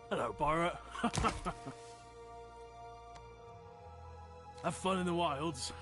Hello, pirate. Have fun in the wilds.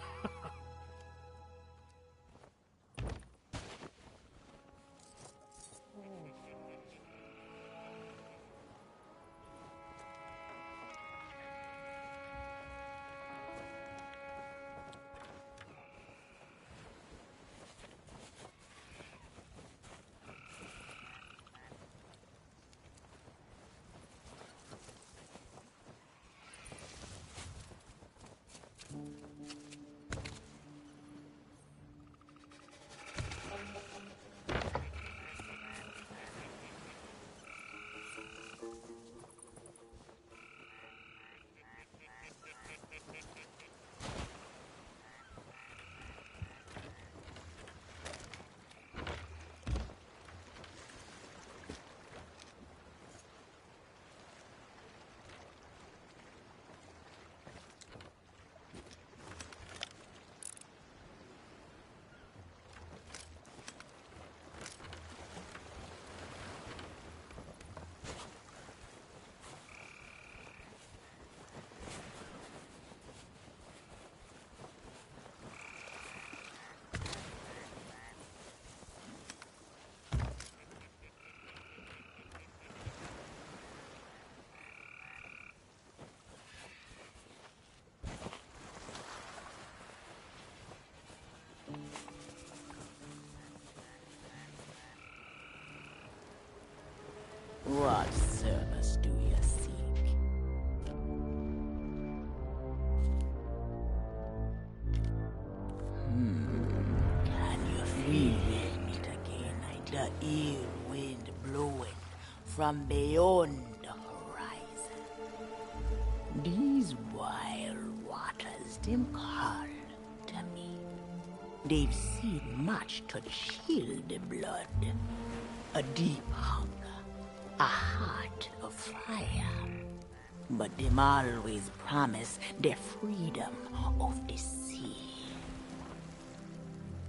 What service do you seek? Can you feel it again? The ill wind blowing from beyond the horizon. These wild waters, them call to me. They've seen much to chill the blood. A deep hunger. A heart of fire. But them always promise the freedom of the sea.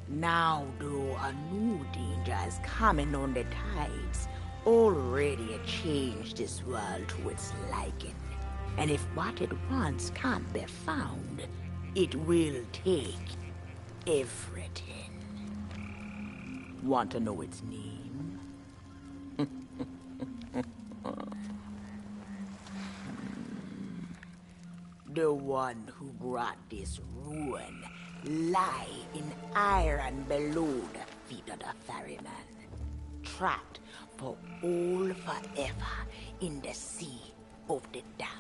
Now, though, a new danger is coming on the tides, already changed this world to its liking. And if what it wants can't be found, it will take everything. Want to know its name? The one who brought this ruin lie in iron below the feet of the ferryman, trapped for all forever in the sea of the damned.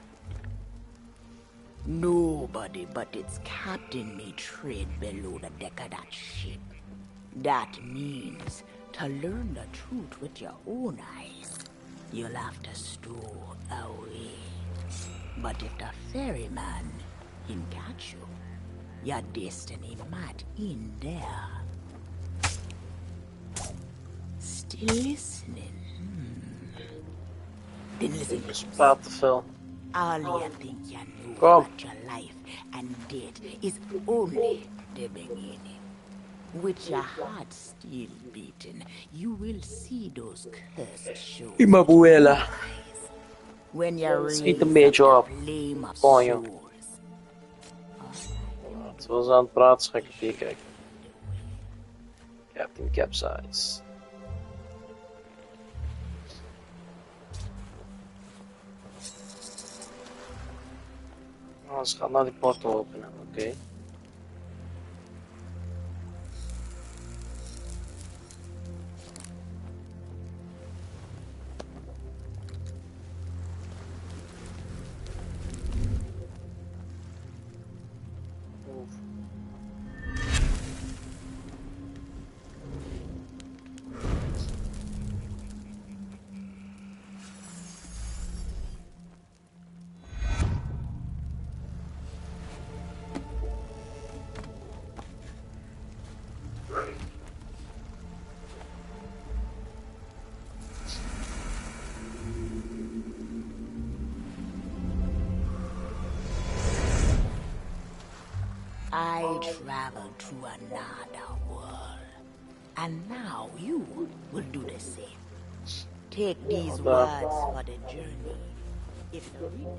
Nobody but its captain may tread below the deck of that ship. That means to learn the truth with your own eyes, you'll have to stow away. But if the ferryman can catch you, your destiny might end there. Still listening? Then listen. Praat te veel. All you think you know Kom. about your life and death is only the beginning. With your heart still beating, you will see those cursed shows. Imabuela. When you raise Schiet een beetje up op. the flame of Gewoon, joh. souls. Terwijl ze aan het praten, ga ik even hier kijken. Captain Capsize. Oh, ze gaat nou die portal openen, oké. I traveled to another world, and now you will do the same. Take these words for the journey It's the real.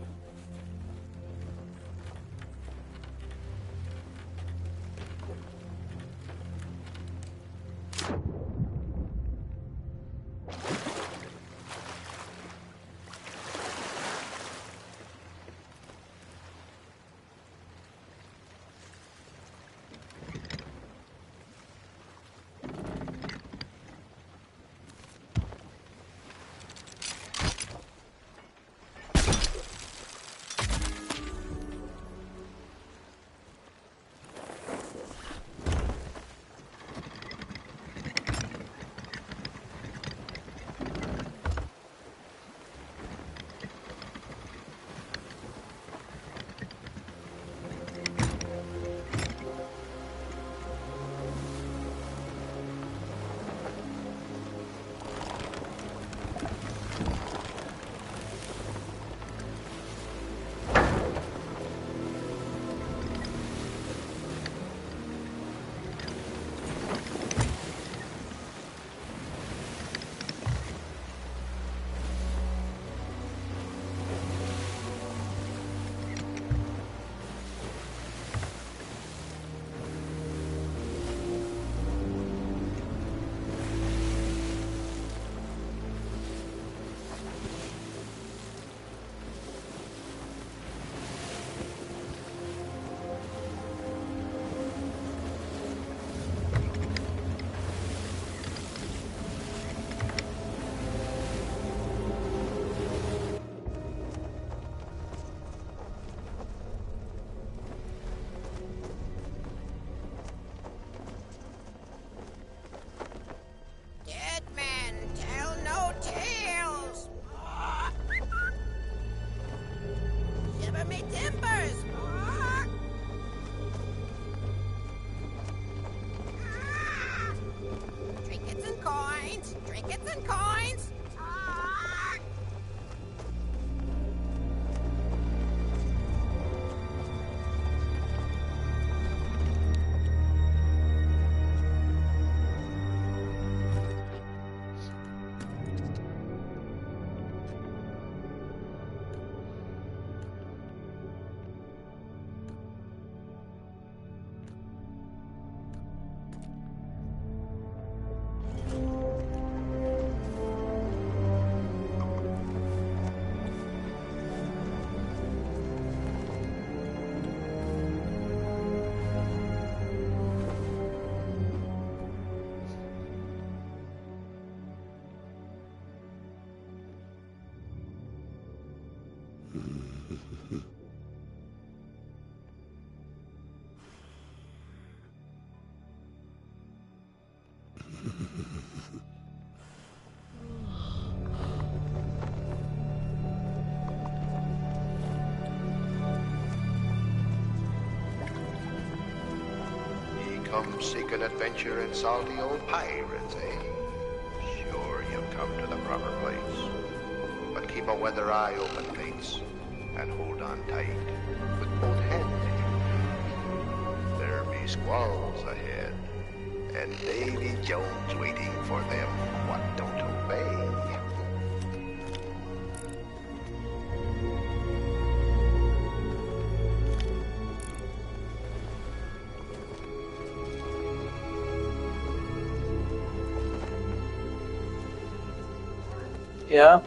Trinkets and coins. Come seeking adventure in salty old pirates, eh? Sure, you've come to the proper place. But keep a weather eye open, mates, and hold on tight with both hands. There be squalls ahead, and Davy Jones waiting for them what don't obey. Ja.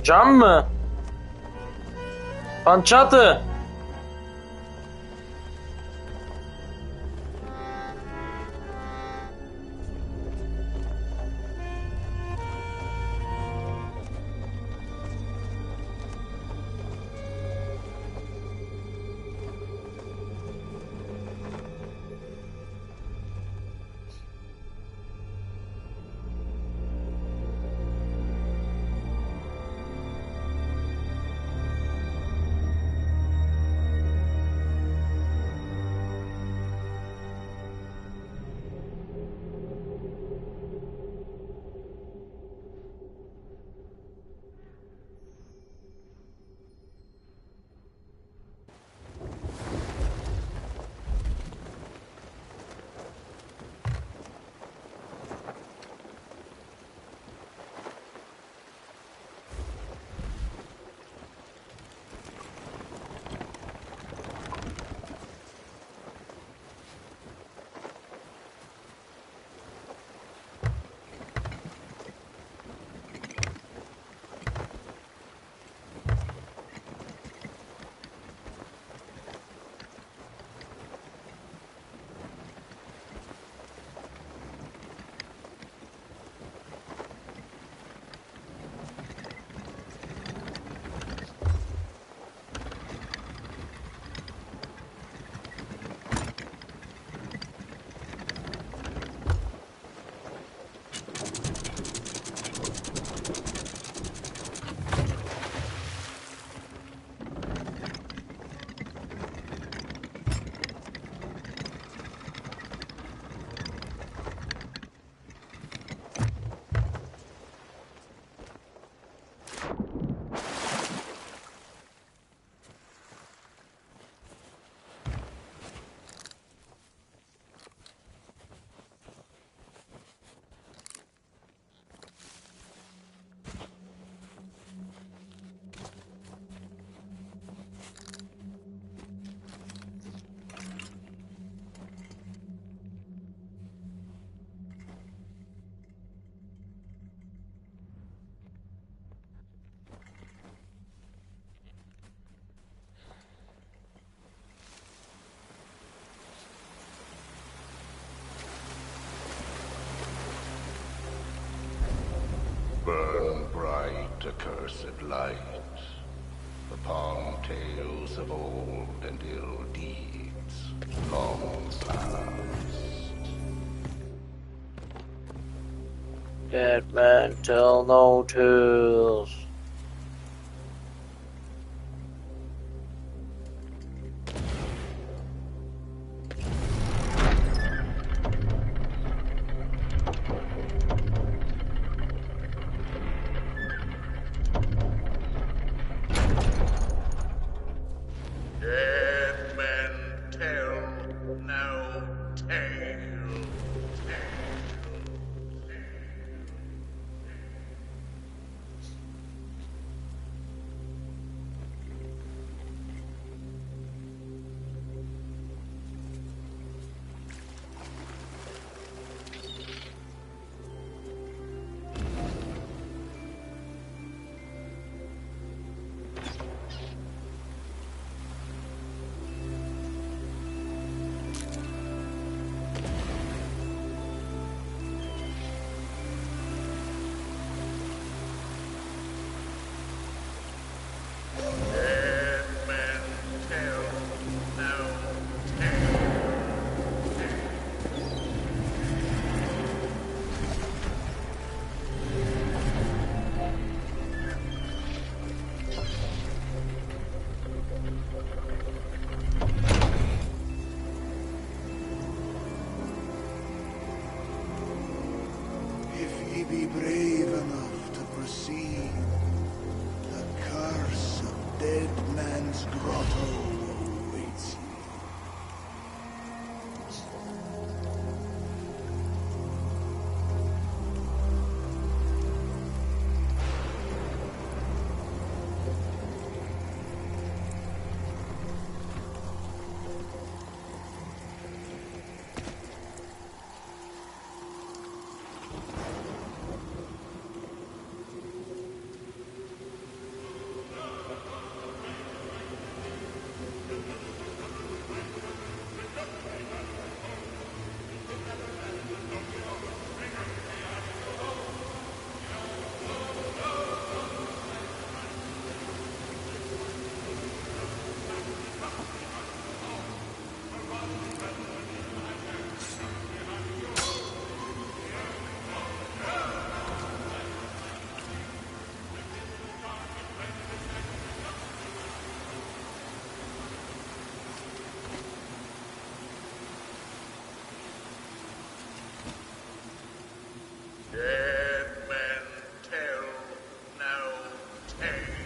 Cam mı? Pançatı. cursed light upon tales of old and ill deeds long past. Dead men tell no tales. Dead men tell no tale. Dead men tell no tale. If ye be brave enough to proceed, the curse of Dead Man's Grotto awaits you. Dead men tell no tale.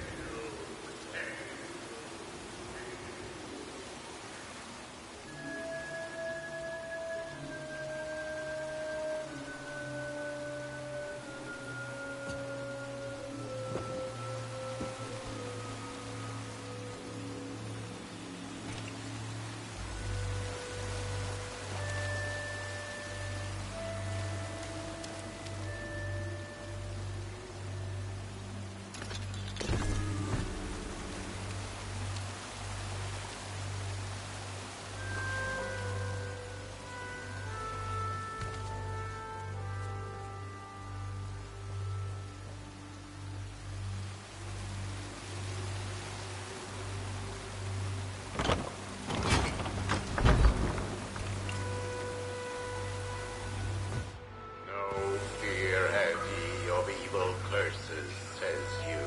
No fear have ye of evil curses, says you.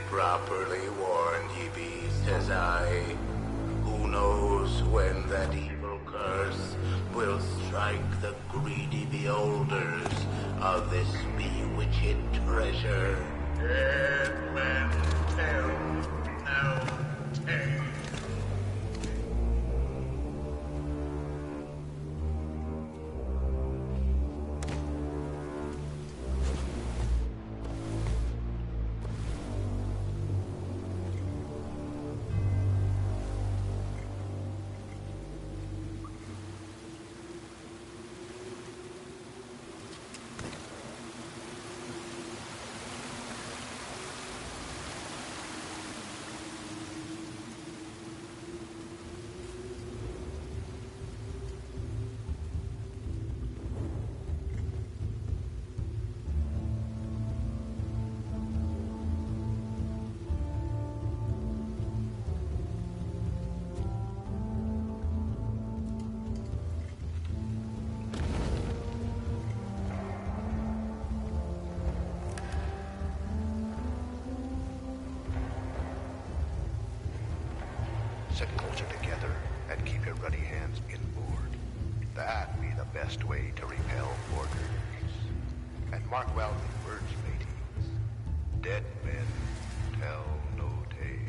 Properly warned ye be, says I. Who knows when that evil curse will strike the greedy beholders of this bewitched treasure? Dead men tell no tale. it closer together and keep your ruddy hands inboard. That be the best way to repel boarders. And mark well the words, mateys. Dead men tell no tale.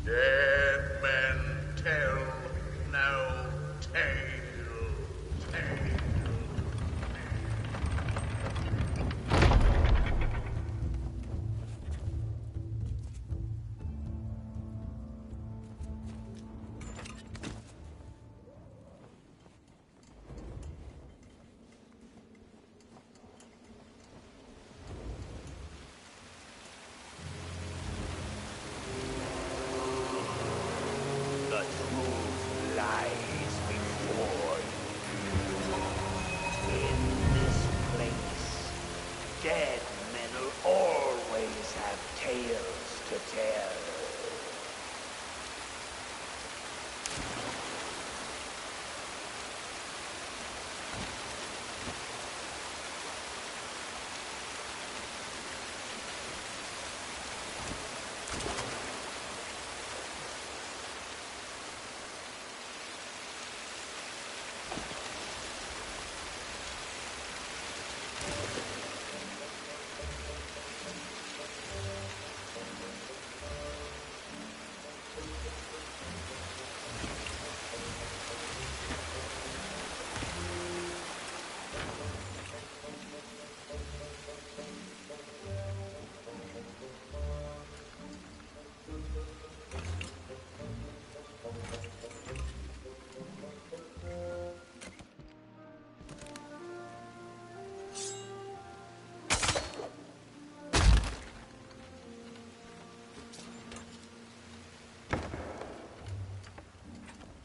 Dead men tell no tale. The truth lies before you. In this place, dead men will always have tales to tell.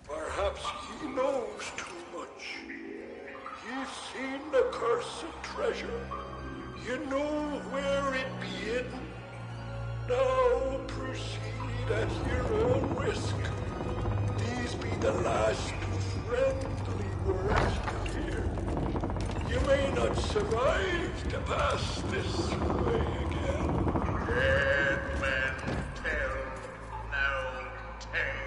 Perhaps he knows too much. He's seen the cursed treasure. You know where it be hidden. Now proceed at your own risk. These be the last friendly words you hear. You may not survive to pass this way again. Dead men tell no tale.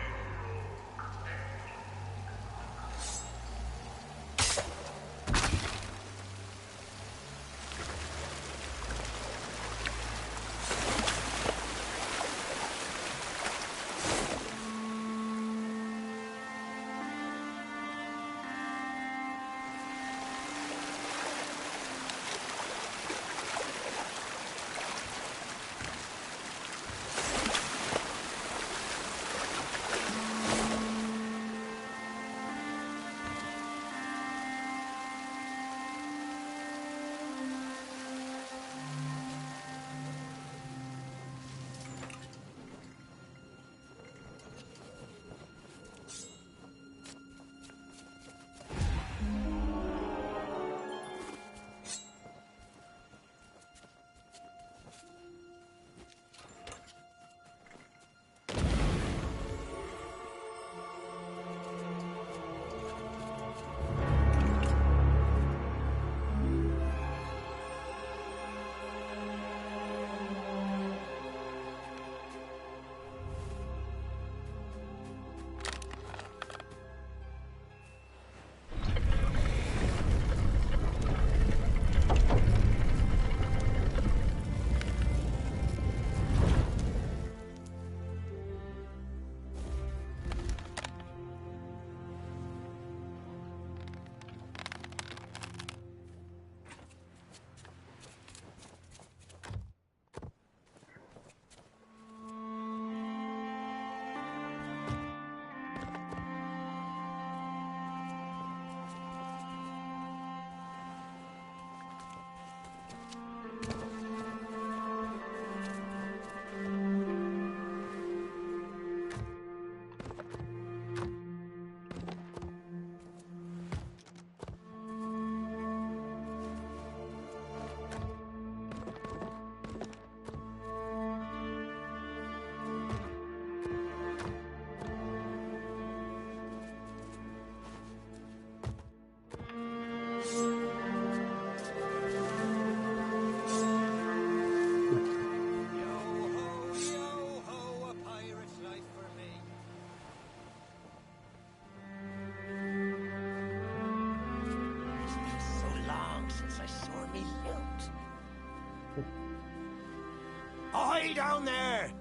Ahoy down there!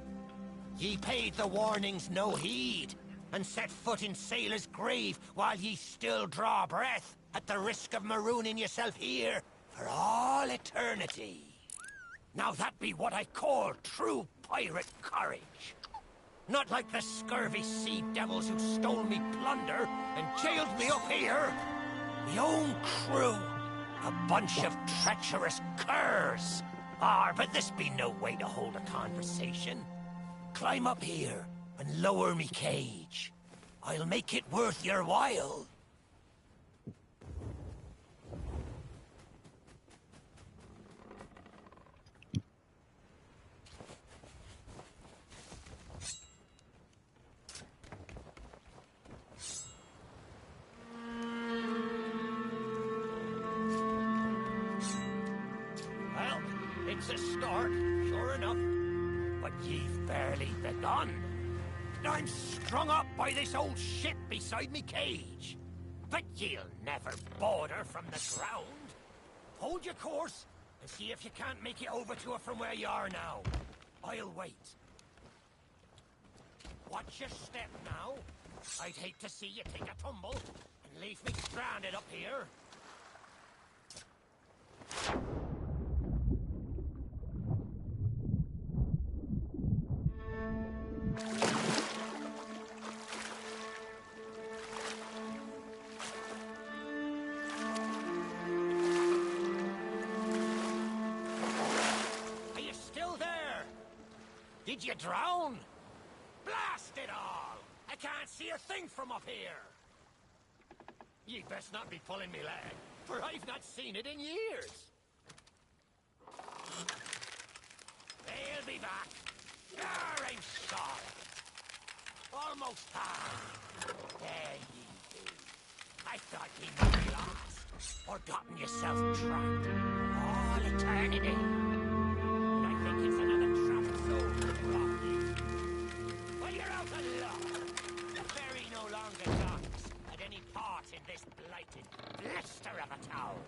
Ye paid the warnings no heed, and set foot in Sailor's grave while ye still draw breath, at the risk of marooning yourself here for all eternity. Now that be what I call true pirate courage. Not like the scurvy sea devils who stole me plunder and jailed me up here. Me own crew, a bunch of treacherous curs. But this be no way to hold a conversation. Climb up here and lower me cage. I'll make it worth your while. Well, it's a start, sure enough. But ye've barely begun. I'm strung up by this old ship beside me cage. But ye'll never border from the ground. Hold your course and see if you can't make it over to her from where you are now. I'll wait. Watch your step now. I'd hate to see you take a tumble and leave me stranded up here. Are you still there? Did you drown? Blast it all! I can't see a thing from up here. Ye best not be pulling me leg, for I've not seen it in years. They'll be back. I'm sorry. Almost time. There ye be. I thought ye might be lost, or gotten yourself trapped. All eternity. And I think it's another trapped soul that brought you. Well, you're out of luck. The ferry no longer docks at any part in this blighted blister of a town.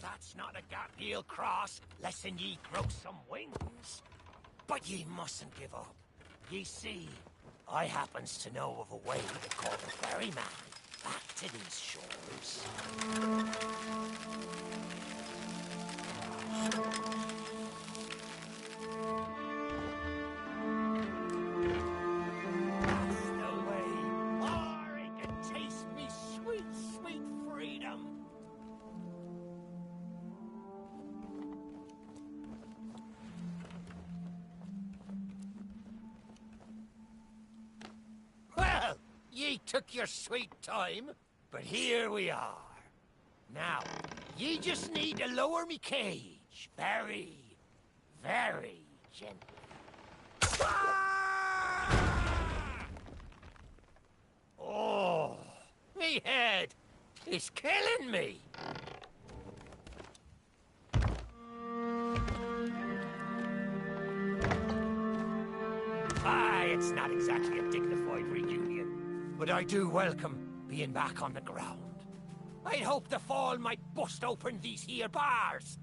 That's not a gap ye'll cross, lessen ye grow some wings. But ye mustn't give up. Ye see, I happens to know of a way to call the ferryman back to these shores. That's the way. Or he can taste me sweet, sweet freedom. Well, ye took your sweet time, but here we are. Now, ye just need to lower me cage very, very gently. Ah! Oh, me me head! It's killing me! It's not exactly a dignified reunion, but I do welcome being back on the ground. I'd hoped the fall might bust open these here bars,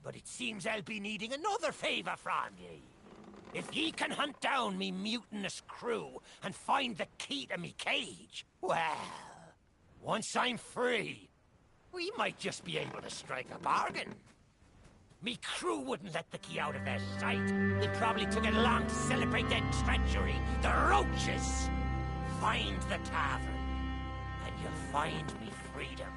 but it seems I'll be needing another favour from ye. If ye can hunt down me mutinous crew and find the key to me cage, well, once I'm free, we might just be able to strike a bargain. Me crew wouldn't let the key out of their sight. They probably took it along to celebrate their treachery. The roaches! Find the tavern, and you'll find me freedom.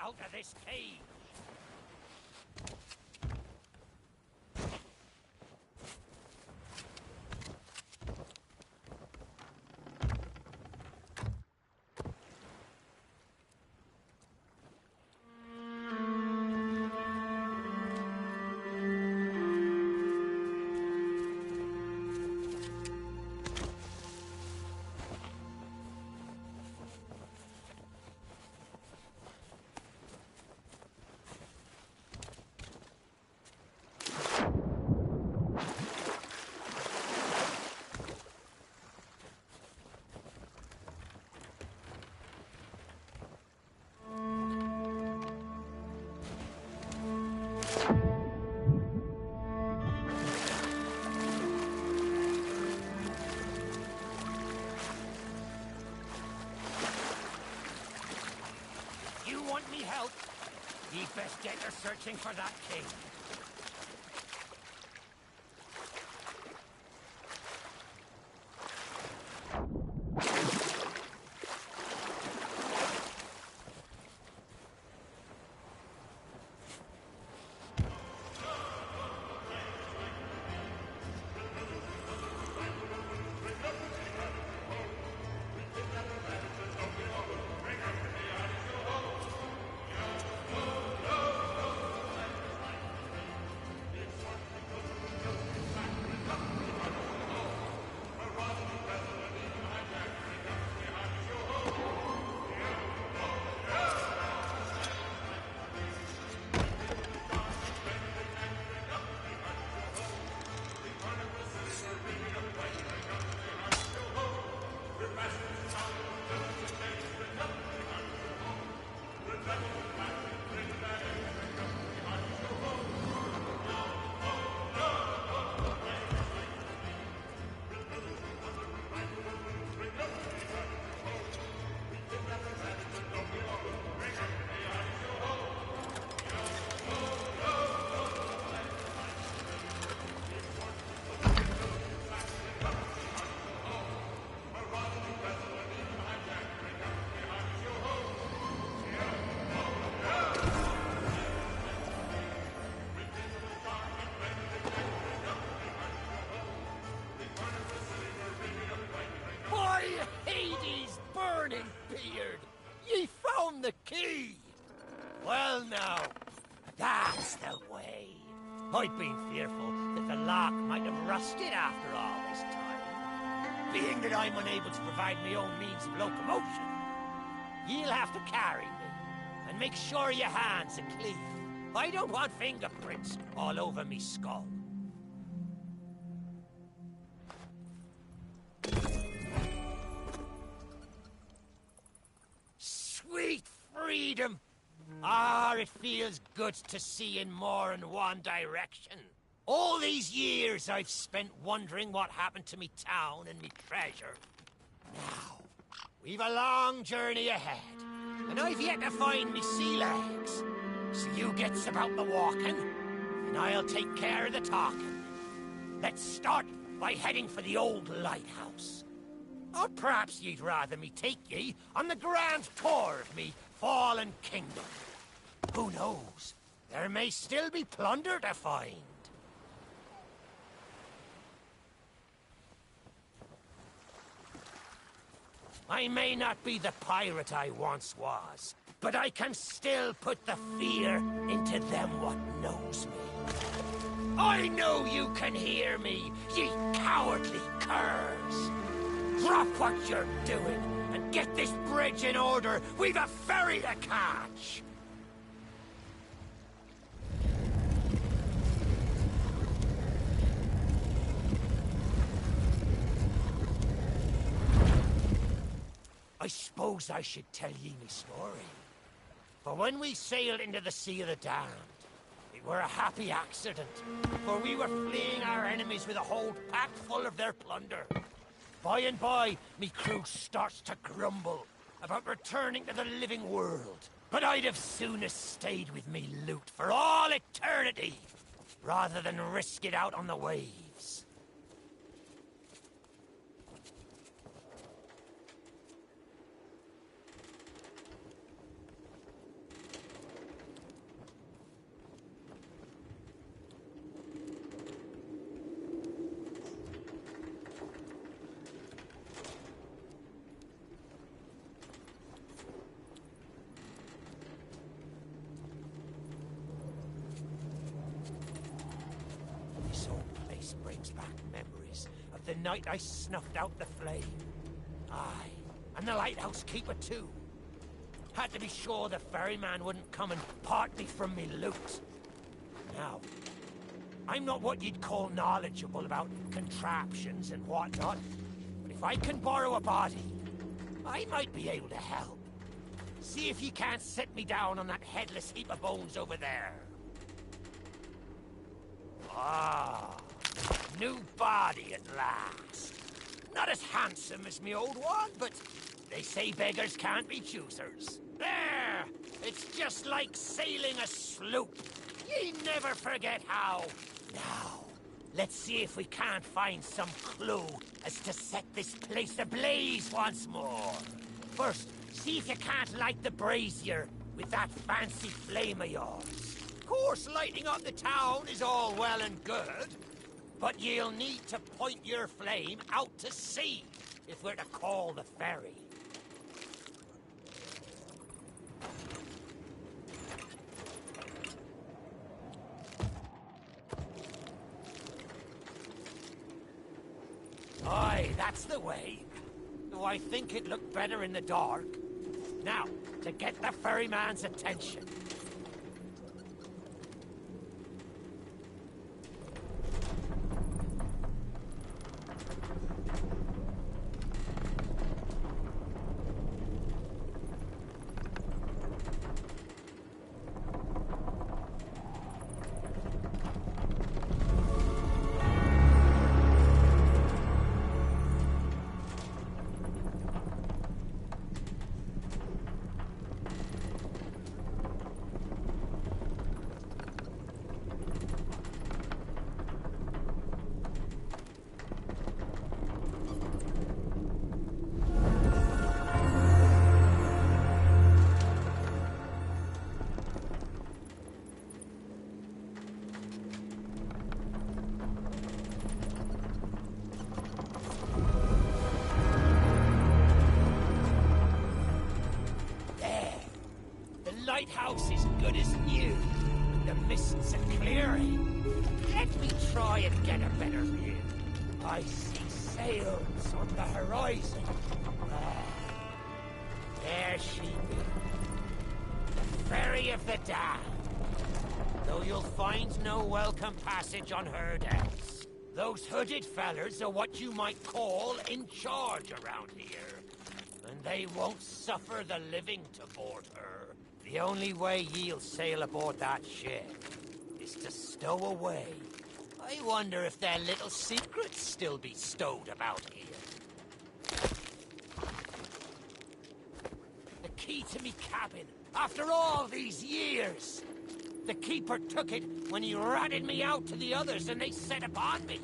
Out of this cage! Help! Ye best get her searching for that key. Ye found the key! Well now, that's the way. I'd been fearful that the lock might have rusted after all this time. Being that I'm unable to provide my own means of locomotion, you'll have to carry me, and make sure your hands are clean. I don't want fingerprints all over me skull. Sweet freedom! Ah, it feels good to see in more than one direction. All these years I've spent wondering what happened to me town and me treasure. Now, we've a long journey ahead, and I've yet to find me sea legs. So you gets about the walking, and and I'll take care of the talking. Let's start by heading for the old lighthouse. Or perhaps ye'd rather me take ye on the grand tour of me fallen kingdom. Who knows? There may still be plunder to find. I may not be the pirate I once was, but I can still put the fear into them what knows me. I know you can hear me, ye cowardly curs. Drop what you're doing and get this bridge in order. We've a ferry to catch. I suppose I should tell ye me story. For when we sailed into the Sea of the Damned, it were a happy accident, for we were fleeing our enemies with a hold packed full of their plunder. By and by, me crew starts to grumble about returning to the living world. But I'd have soonest stayed with me loot for all eternity, rather than risk it out on the waves. The night I snuffed out the flame. Aye, and the lighthouse keeper too. Had to be sure the ferryman wouldn't come and part me from me loot. Now, I'm not what you'd call knowledgeable about contraptions and whatnot, but if I can borrow a body, I might be able to help. See if you can't set me down on that headless heap of bones over there. Ah. New body at last. Not as handsome as me old one, but they say beggars can't be choosers. There! It's just like sailing a sloop. Ye never forget how. Now, let's see if we can't find some clue as to set this place ablaze once more. First, see if you can't light the brazier with that fancy flame of yours. Of course, lighting up the town is all well and good, but you'll need to point your flame out to sea if we're to call the ferry. Aye, that's the way. Though I think it looked better in the dark. Now, to get the ferryman's attention. Lighthouse is good as new. The mists are clearing. Let me try and get a better view. I see sails on the horizon. Ah, there she be. The Ferry of the Damned. Though you'll find no welcome passage on her decks. Those hooded fellers are what you might call in charge around here. And they won't suffer the living to board her. The only way ye'll sail aboard that ship is to stow away. I wonder if their little secrets still be stowed about here. The key to me cabin, after all these years. The keeper took it when he ratted me out to the others and they set upon me.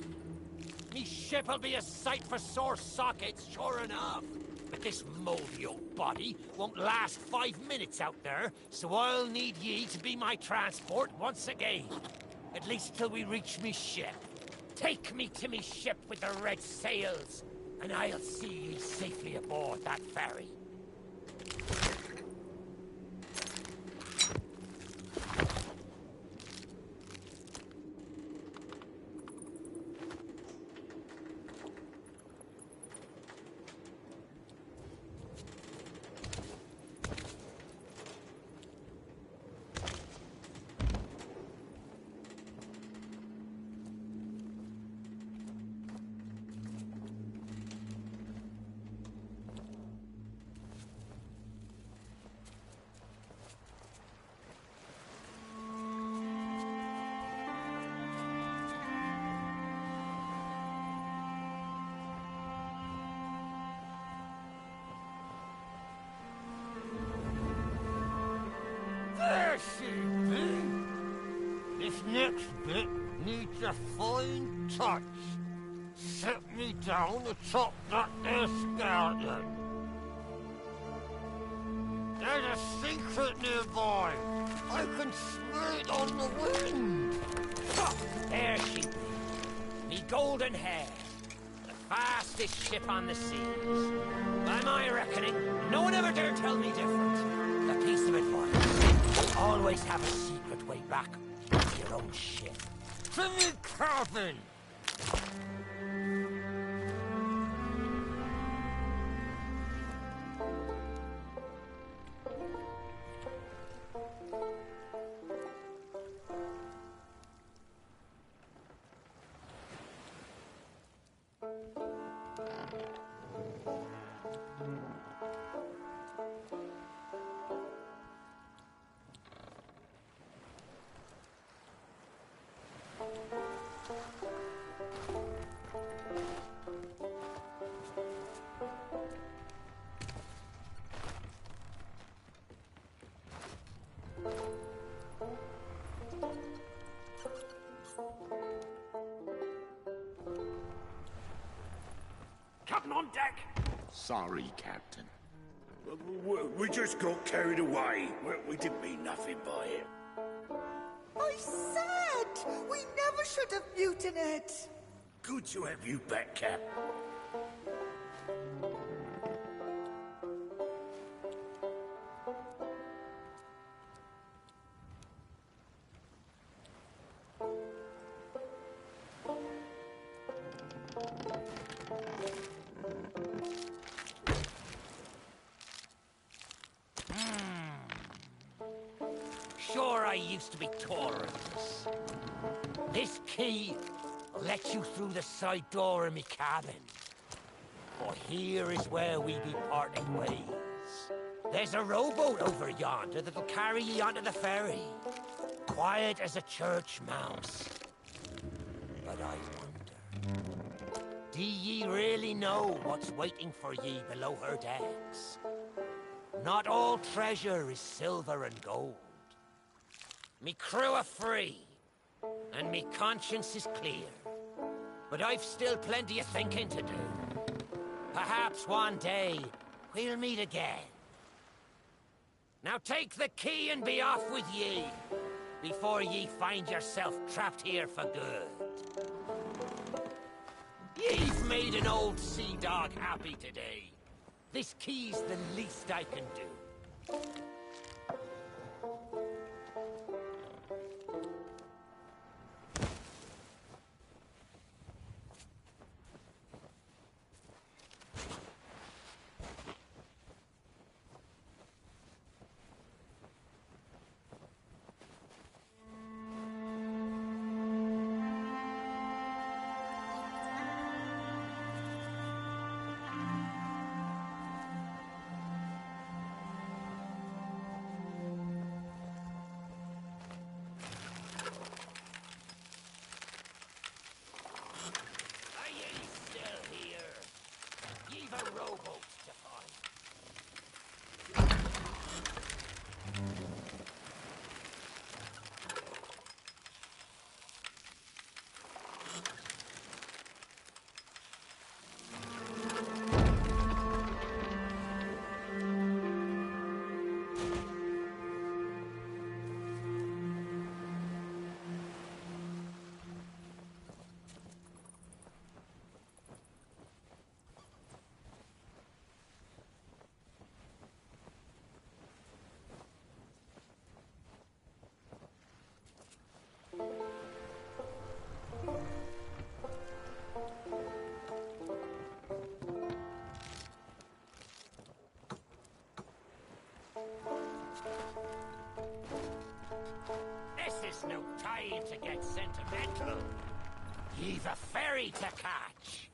Me ship'll be a sight for sore sockets, sure enough. But this mouldy old body won't last 5 minutes out there, so I'll need ye to be my transport once again. At least till we reach me ship. Take me to me ship with the red sails, and I'll see ye safely aboard that ferry. There she be. This next bit needs a fine touch. Set me down atop that there skeleton. There's a secret nearby. I can smell it on the wind. There she be. Me golden hair. The fastest ship on the seas. By my reckoning, no one ever dare tell me different. A piece of advice. Always have a secret way back to your own ship. To me cabin! Captain on deck! Sorry, Captain. We just got carried away. We didn't mean nothing by it. I said we never should have mutinied. Good to have you back, Cap. Sure, I used to be tolerant. This key lets you through the side door of me cabin. But here is where we be parting ways. There's a rowboat over yonder that'll carry ye onto the ferry. Quiet as a church mouse. But I wonder, do ye really know what's waiting for ye below her decks? Not all treasure is silver and gold. Me crew are free, and me conscience is clear. But I've still plenty of thinking to do. Perhaps one day, we'll meet again. Now take the key and be off with ye, before ye find yourself trapped here for good. Ye've made an old sea dog happy today. This key's the least I can do. Ye've a ferry to catch.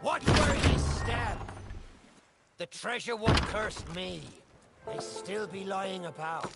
What were ye, Stab? The treasure won't curse me. They still be lying about.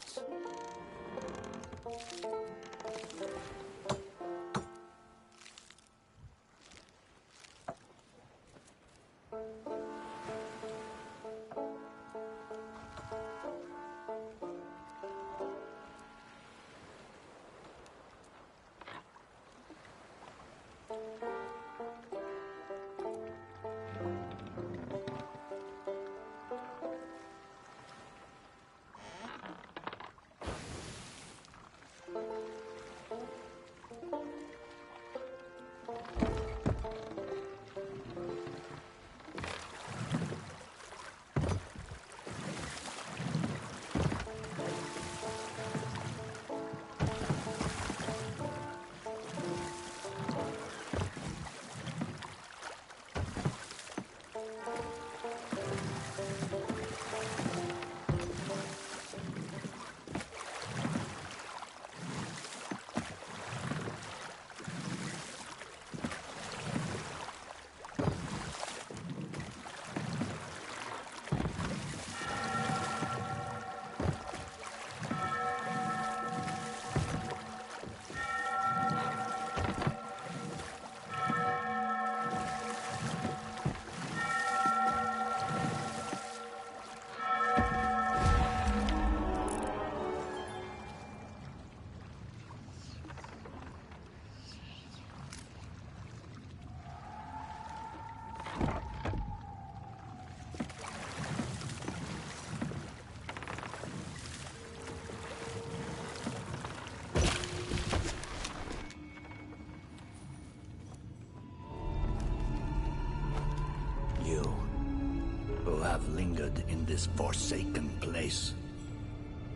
Lingered in this forsaken place,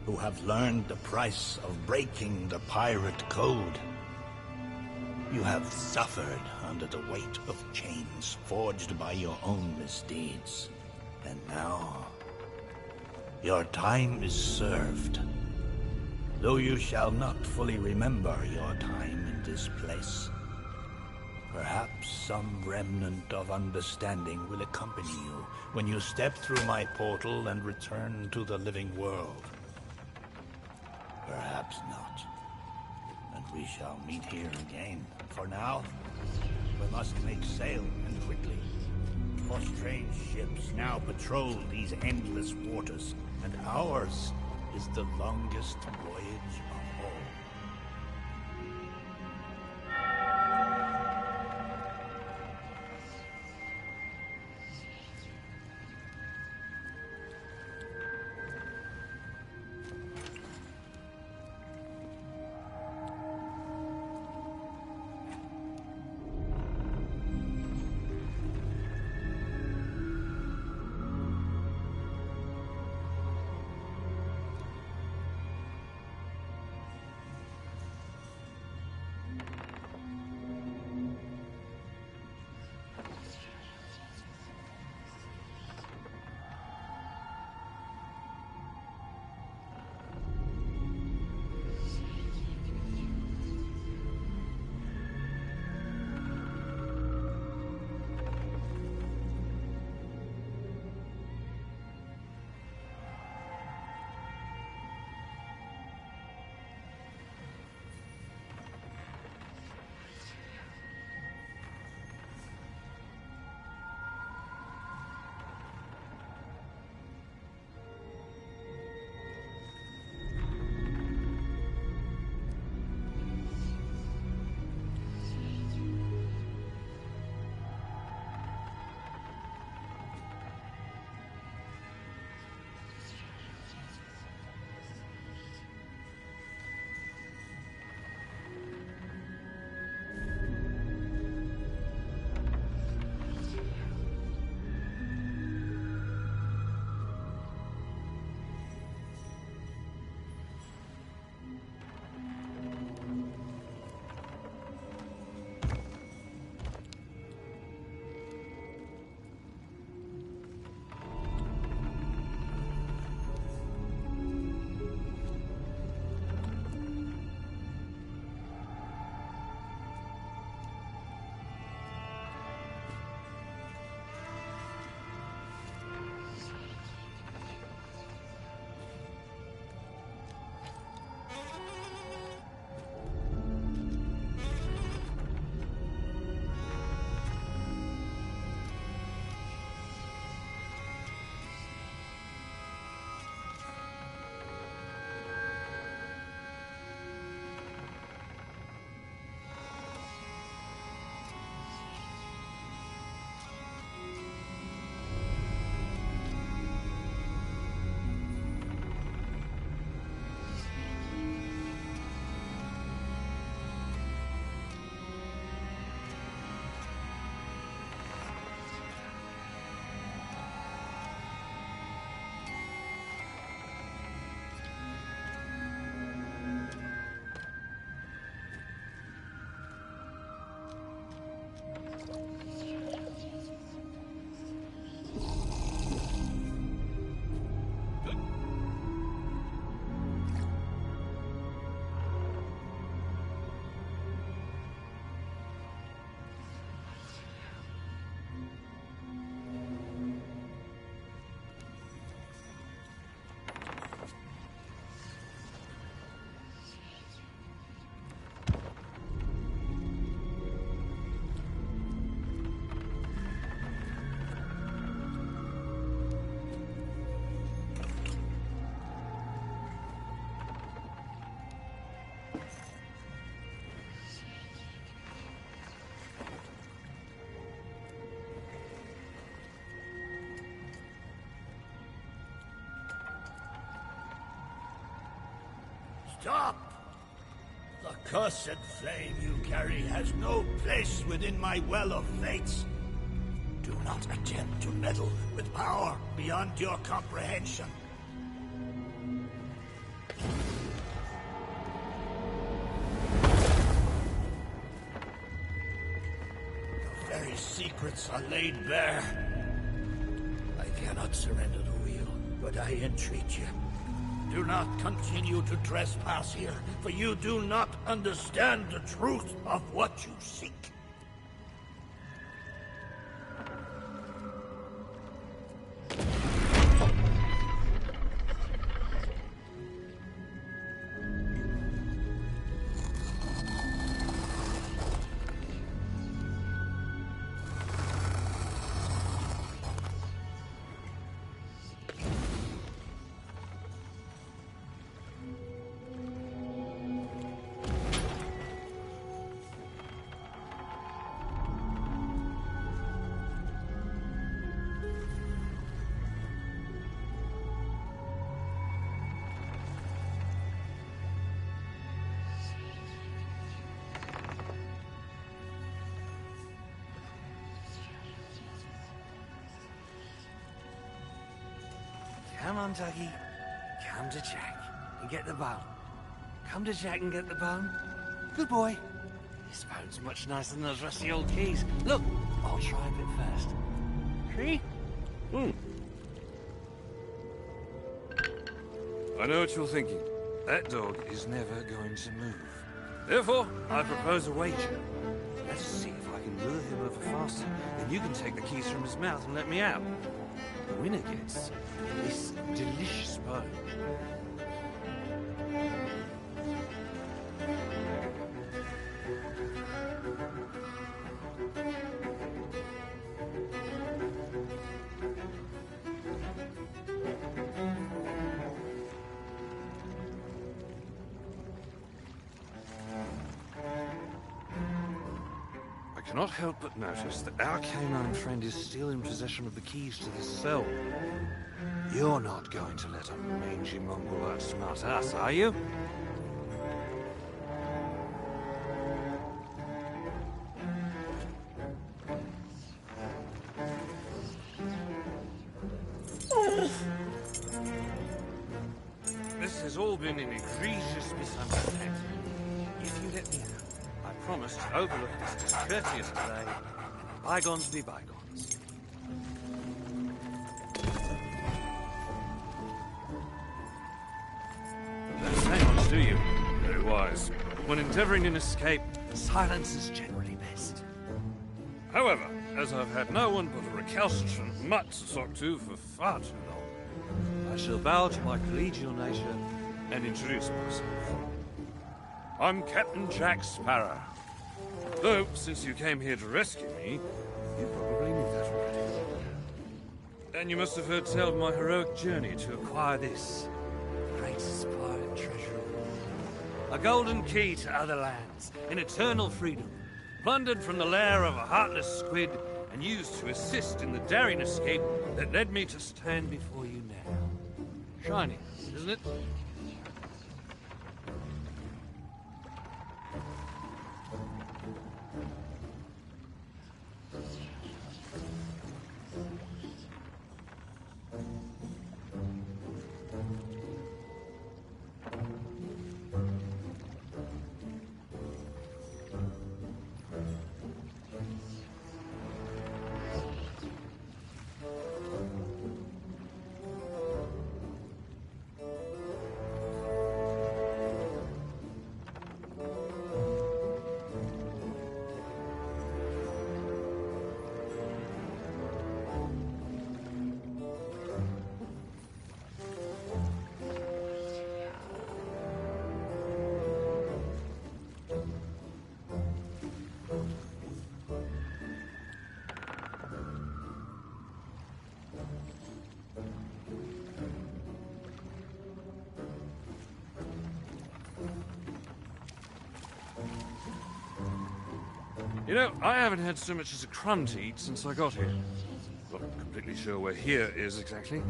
who have learned the price of breaking the pirate code. You have suffered under the weight of chains forged by your own misdeeds, and now your time is served. Though you shall not fully remember your time in this place, perhaps some remnant of understanding will accompany you when you step through my portal and return to the living world. Perhaps not. And we shall meet here again. For now, we must make sail, and quickly. For strange ships now patrol these endless waters, and ours is the longest voyage of all. Stop! The cursed flame you carry has no place within my well of fates. Do not attempt to meddle with power beyond your comprehension. Your very secrets are laid bare. I cannot surrender the wheel, but I entreat you. Do not continue to trespass here, for you do not understand the truth of what you seek. Come on, Tuggy. Come to Jack and get the bone. Come to Jack and get the bone. Good boy. This bone's much nicer than those rusty old keys. Look, I'll try a bit first. See? I know what you're thinking. That dog is never going to move. Therefore, I propose a wager. Let us see if I can lure him over faster, then you can take the keys from his mouth and let me out. The winner gets this delicious bone. I cannot help but notice that our canine friend is still in possession of the keys to this cell. You're not going to let a mangy mongrel outsmart us, are you? This has all been an egregious misunderstanding. If you let me out, I promise to overlook this discourteous delay, and bygones be bygones. Don't say much, do you? Very wise. When endeavoring an escape, silence is generally best. However, as I've had no one but a recalcitrant mutt to talk to for far too long, I shall bow to my collegial nature and introduce myself. I'm Captain Jack Sparrow. Though, since you came here to rescue me, you probably knew that already. And you must have heard tell of my heroic journey to acquire this, the greatest pirate treasure of all. A golden key to other lands, in eternal freedom, plundered from the lair of a heartless squid, and used to assist in the daring escape that led me to stand before you now. Shiny, isn't it? You know, I haven't had so much as a crumb to eat since I got here. Not completely sure where here is exactly,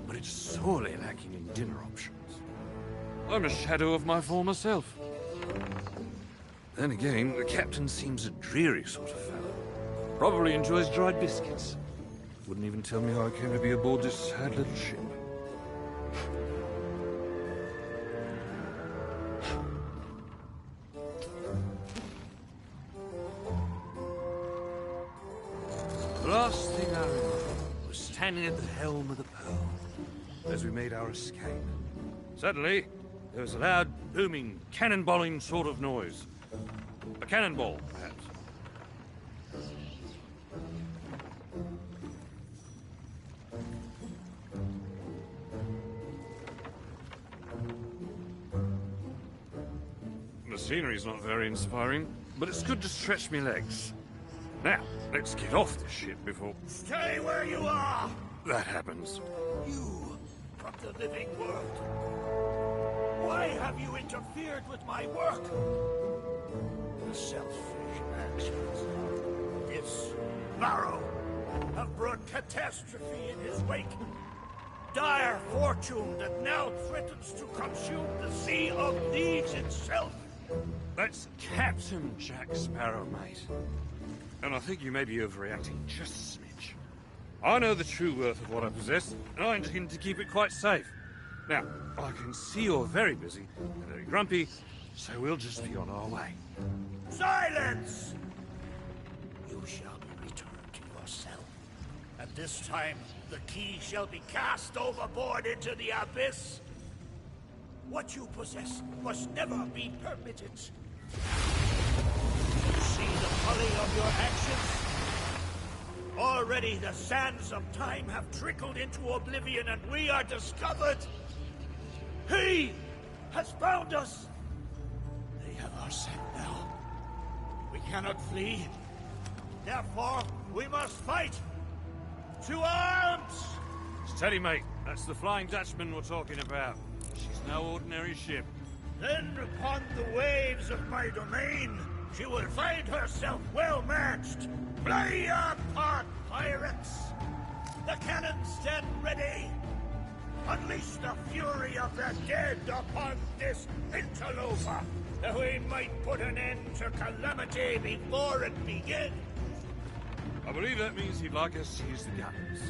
but it's sorely lacking in dinner options. I'm a shadow of my former self. Then again, the captain seems a dreary sort of fellow. Probably enjoys dried biscuits. Wouldn't even tell me how I came to be aboard this sad little ship. The last thing I remember was standing at the helm of the Pearl as we made our escape. Suddenly, there was a loud, booming, cannonballing sort of noise. A cannonball, perhaps. The scenery's not very inspiring, but it's good to stretch me legs. Now, let's get off this ship before... Stay where you are! that happens. You, from the living world. Why have you interfered with my work? The selfish actions of this Varro have brought catastrophe in his wake. Dire fortune that now threatens to consume the Sea of Thieves itself. That's Captain Jack Sparrow, mate. And I think you may be overreacting just a smidge. I know the true worth of what I possess, and I intend to keep it quite safe. Now, I can see you're very busy and very grumpy, so we'll just be on our way. Silence! You shall be returned to your cell. And this time, the key shall be cast overboard into the abyss. What you possess must never be permitted. You see the folly of your actions? Already the sands of time have trickled into oblivion and we are discovered. He has found us. They have our scent now. We cannot flee. Therefore, we must fight. To arms! Steady, mate. That's the Flying Dutchman we're talking about. She's no ordinary ship. Then upon the waves of my domain, she will find herself well matched. Play your part, pirates! The cannons stand ready. Unleash the fury of the dead upon this interloper, that we might put an end to calamity before it begins. I believe that means he'd like us to use the guns.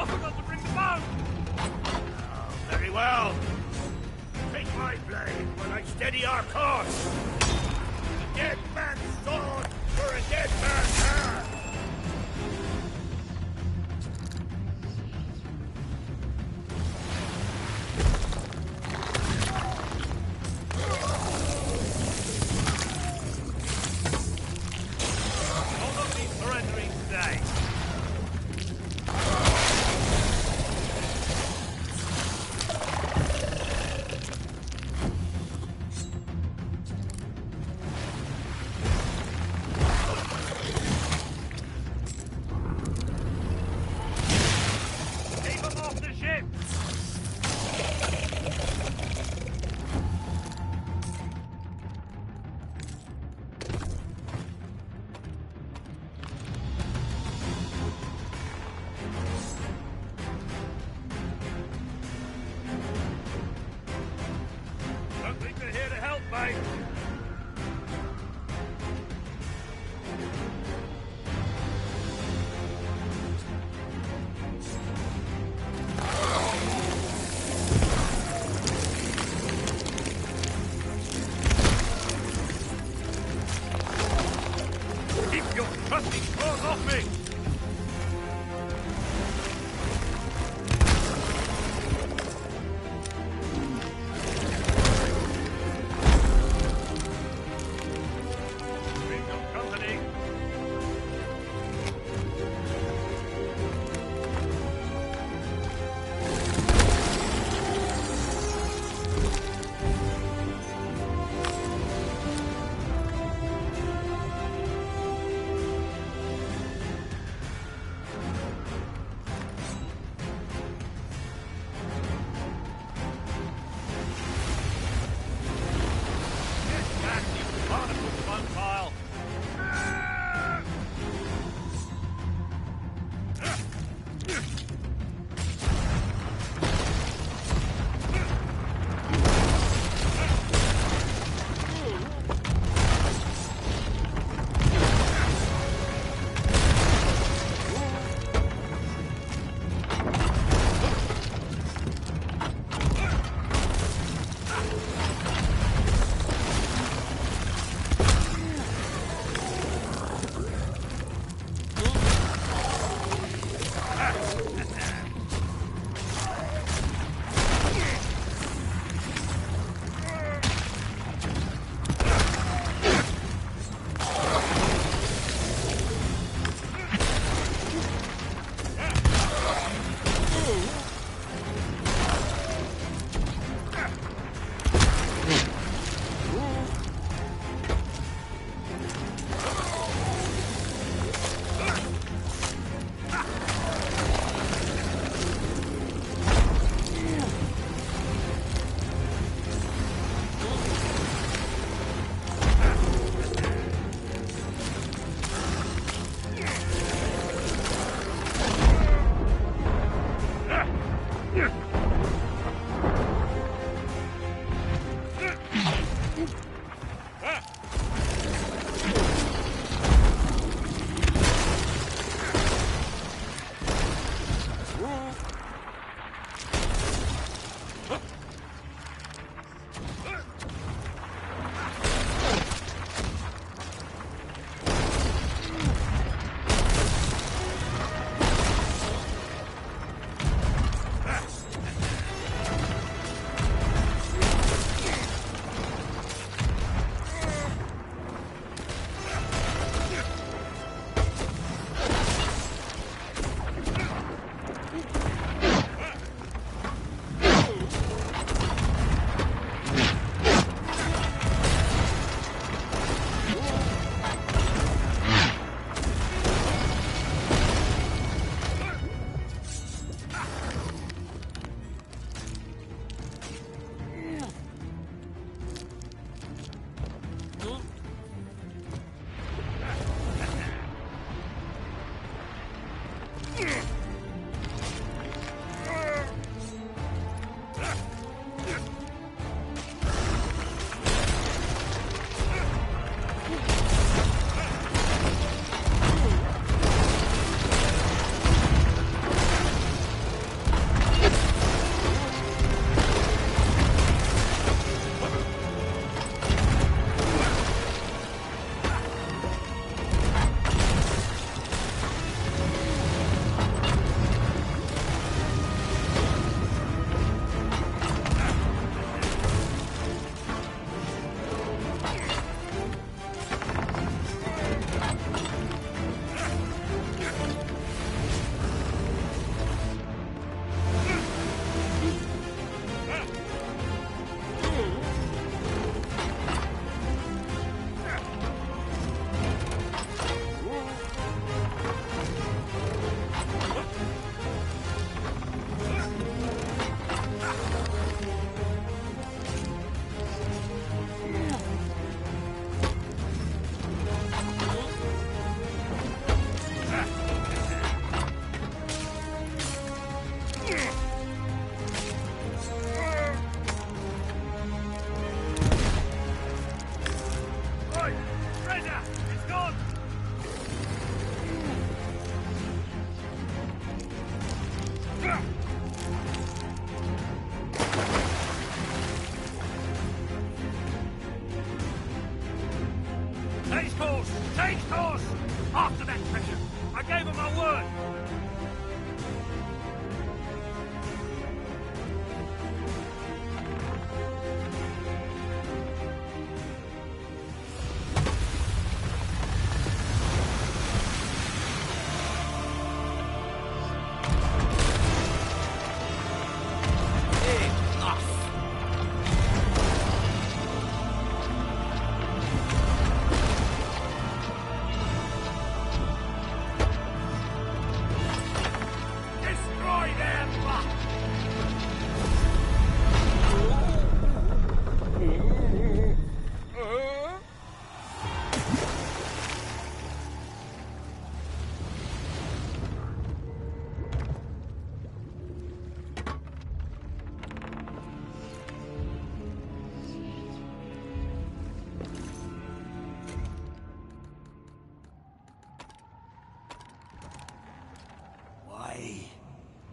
I forgot to bring the boat! well. Take my blade while I steady our course. A dead man's sword for a dead man's hand. I'll not be surrendering today.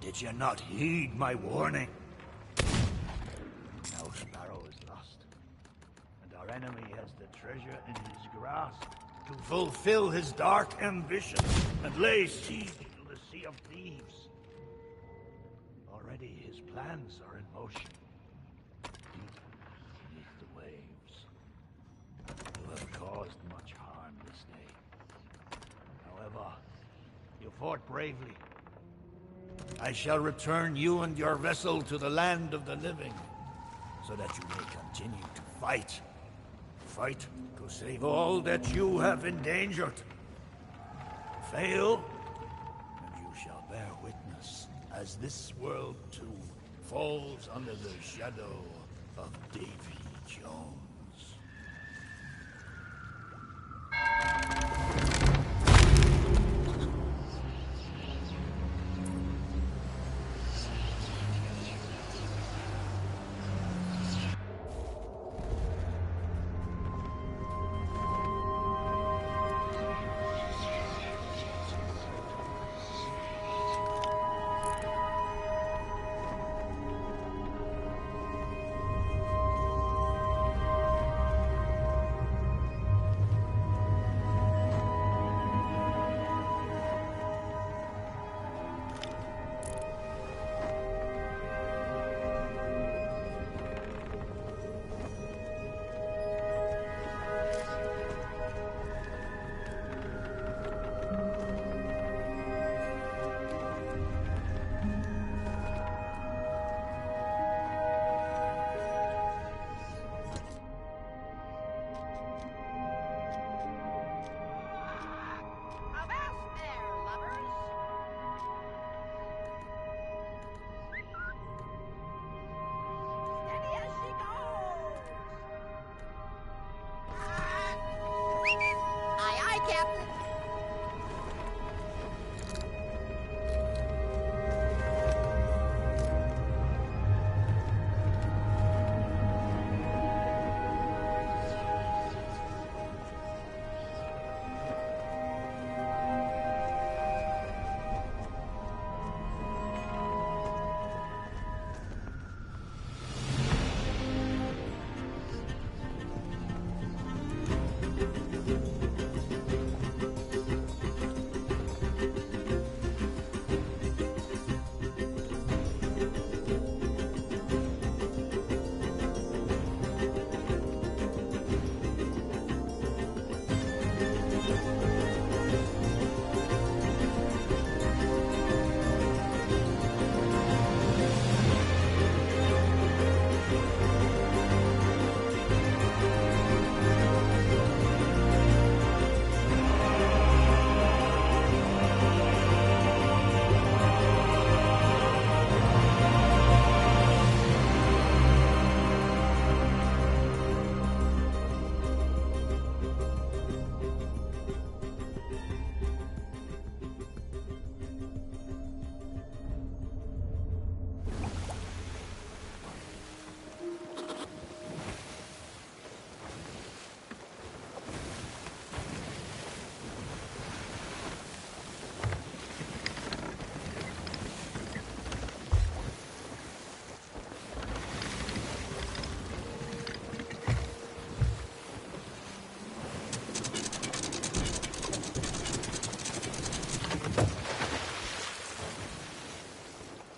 Did you not heed my warning? Now Sparrow is lost, and our enemy has the treasure in his grasp to fulfill his dark ambition and lay siege to the Sea of Thieves. Already his plans are in motion. Deep beneath the waves. You have caused much harm this day. However, you fought bravely. I shall return you and your vessel to the land of the living, so that you may continue to fight. Fight to save all that you have endangered. Fail, and you shall bear witness as this world too falls under the shadow of Davy Jones.